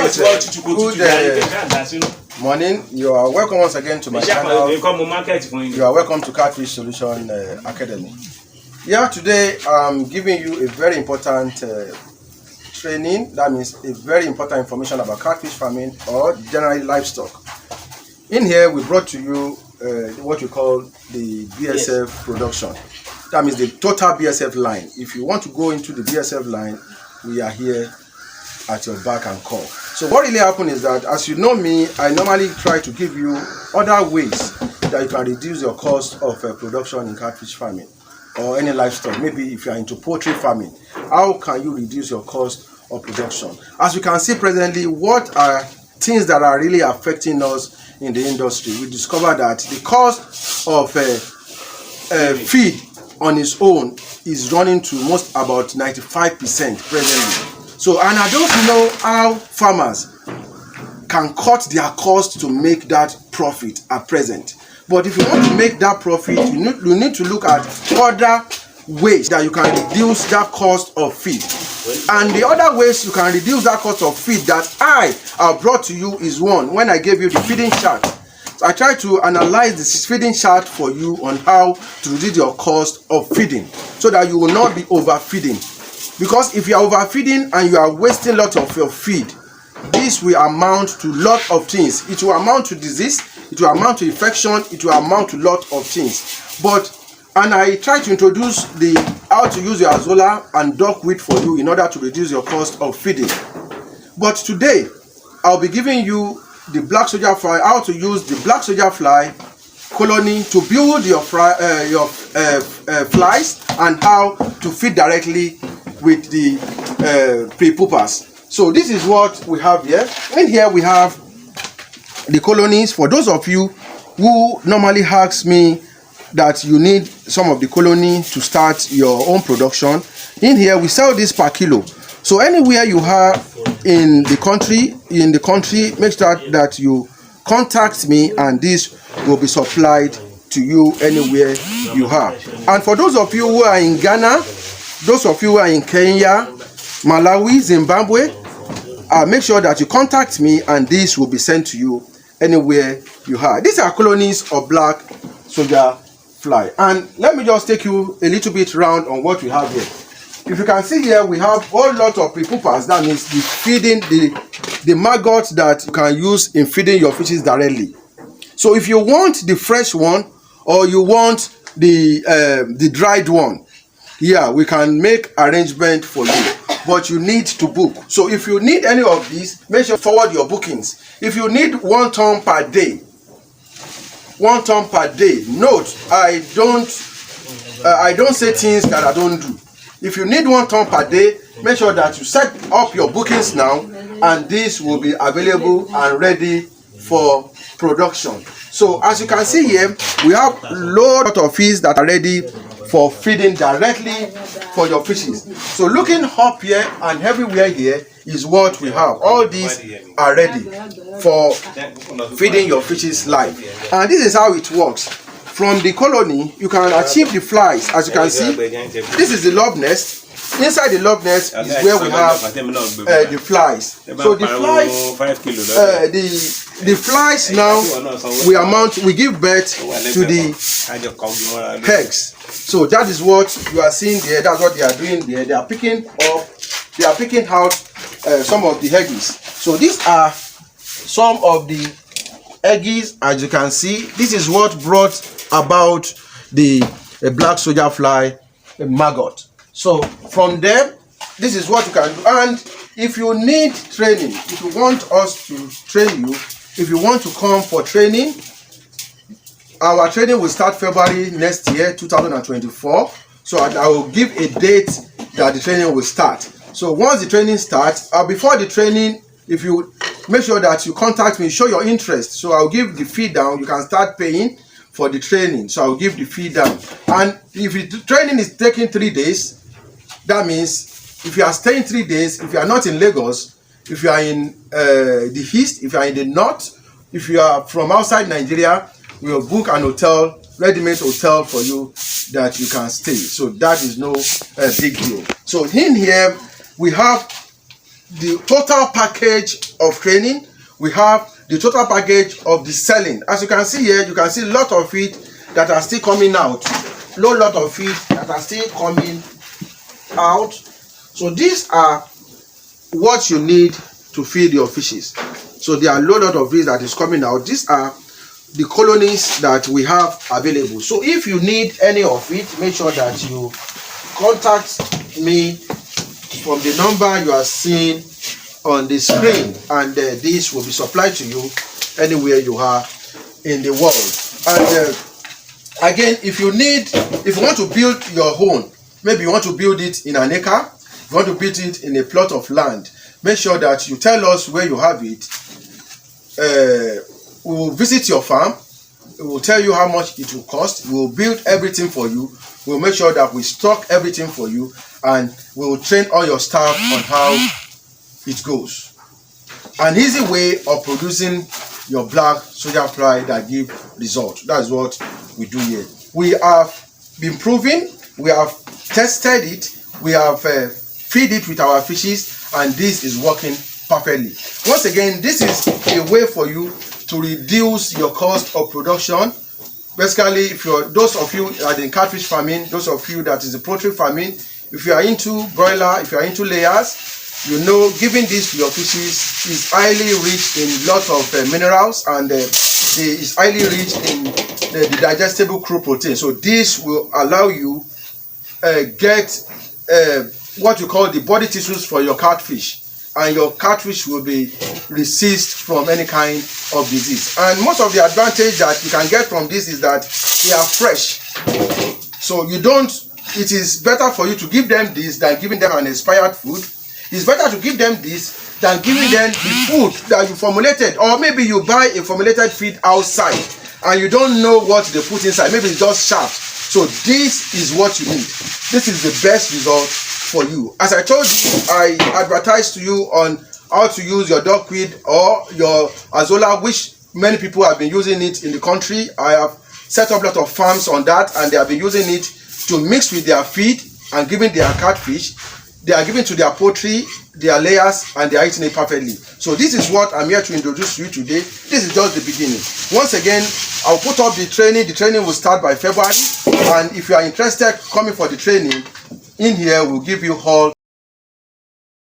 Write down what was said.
Good morning. You are welcome once again to my channel. You are welcome to Catfish Solution Academy. Yeah, today I'm giving you a very important training. That means a very important information about catfish farming or generally livestock. In here, we brought to you what we call the BSF production. That means the total BSF line. If you want to go into the BSF line, we are here at your back and call. So what really happened is that, as you know me, I normally try to give you other ways that you can reduce your cost of production in catfish farming or any livestock. Maybe if you are into poultry farming, how can you reduce your cost of production? As you can see presently, what are things that are really affecting us in the industry? We discovered that the cost of feed on its own is running to most about 95% presently. So, and I don't know how farmers can cut their cost to make that profit at present. But if you want to make that profit, you need to look at other ways that you can reduce that cost of feed. And the other ways you can reduce that cost of feed that I have brought to you is one. When I gave you the feeding chart, I try to analyze this feeding chart for you on how to reduce your cost of feeding so that you will not be overfeeding. Because if you are overfeeding and you are wasting a lot of your feed, this will amount to a lot of things. It will amount to disease, it will amount to infection, it will amount to a lot of things. And I try to introduce how to use your azolla and duckweed for you in order to reduce your cost of feeding. But today, I'll be giving you the black soldier fly, how to use the black soldier fly colony to build your flies, and how to feed directly with the pre-poopers. So this is what we have here. In here we have the colonies. For those of you who normally ask me that you need some of the colony to start your own production, in here we sell this per kilo. So anywhere you are in the country, make sure that you contact me and this will be supplied to you anywhere you are. And for those of you who are in Ghana, those of you who are in Kenya, Malawi, Zimbabwe, make sure that you contact me and this will be sent to you anywhere you are. These are colonies of black soldier fly. And let me just take you a little bit round on what we have here. If you can see here, we have a whole lot of pre-poopers. That means the feeding, the maggots that you can use in feeding your fishes directly. So if you want the fresh one or you want the dried one, yeah, we can make arrangement for you, but you need to book. So if you need any of these, make sure you forward your bookings. If you need 1 ton per day, 1 ton per day. Note, I don't say things that I don't do. If you need 1 ton per day, make sure that you set up your bookings now, and this will be available and ready for production. So as you can see here, we have a lot of fish that are ready for feeding directly for your fishes. So looking up here and everywhere here is what we have. All these are ready for feeding your fishes live. And this is how it works. From the colony, you can achieve the flies. As you can see, this is the love nest. Inside the love nest is where we have the flies. So the flies, now we give birth to the eggs. So that is what you are seeing there. That's what they are doing there. They are picking out some of the eggs. So these are some of the eggs. As you can see, this is what brought about the black soldier fly maggot. So from there, this is what you can do. And if you need training, if you want us to train you, if you want to come for training, our training will start February next year, 2024. So I will give a date that the training will start. So once the training starts, before the training, if you make sure that you contact me, show your interest. So I'll give the fee down. You can start paying for the training. So I'll give the fee down. And if the training is taking 3 days, that means if you are staying 3 days, if you are not in Lagos, if you are in the east, if you are in the north, if you are from outside Nigeria, we will book an hotel, ready-made hotel for you that you can stay. So that is no big deal. So in here, we have the total package of training. We have the total package of the selling. As you can see here, you can see a lot of it that are still coming out. Lot of it that are still coming out. So these are what you need to feed your fishes. So there are a lot of it that is coming out. These are the colonies that we have available. So if you need any of it, make sure that you contact me from the number you are seeing on the screen, and this will be supplied to you anywhere you are in the world. And again, if you want to build your own, maybe you want to build it in an acre, you want to build it in a plot of land, make sure that you tell us where you have it. We will visit your farm. We will tell you how much it will cost. We will build everything for you. We will make sure that we stock everything for you, and we will train all your staff on how it goes. An easy way of producing your black soldier fly that give result. That's what we do here. We have been proving, we have tested it, we have feed it with our fishes, and this is working perfectly. Once again, this is a way for you to reduce your cost of production. Basically, if you're those of you that are in catfish farming, those of you that is the poultry farming, if you are into broiler, if you are into layers, you know giving this to your fishes is highly rich in lots of minerals, and is highly rich in the digestible crude protein. So this will allow you get what you call the body tissues for your catfish, and your catfish will be resist from any kind of disease. And most of the advantage that you can get from this is that they are fresh. So it is better for you to give them this than giving them an expired food. It's better to give them this than giving them the food that you formulated, or maybe you buy a formulated feed outside and you don't know what they put inside. Maybe it's just sharp. So this is what you need. This is the best result for you. As I told you, I advertised to you on how to use your duckweed or your azolla, which many people have been using it in the country. I have set up a lot of farms on that, and they have been using it to mix with their feed and giving their catfish. They are giving to their poultry, their layers, and they are eating it perfectly. So this is what I'm here to introduce to you today. This is just the beginning. Once again, I'll put up the training. The training will start by February. And if you are interested coming for the training, in here we'll give you all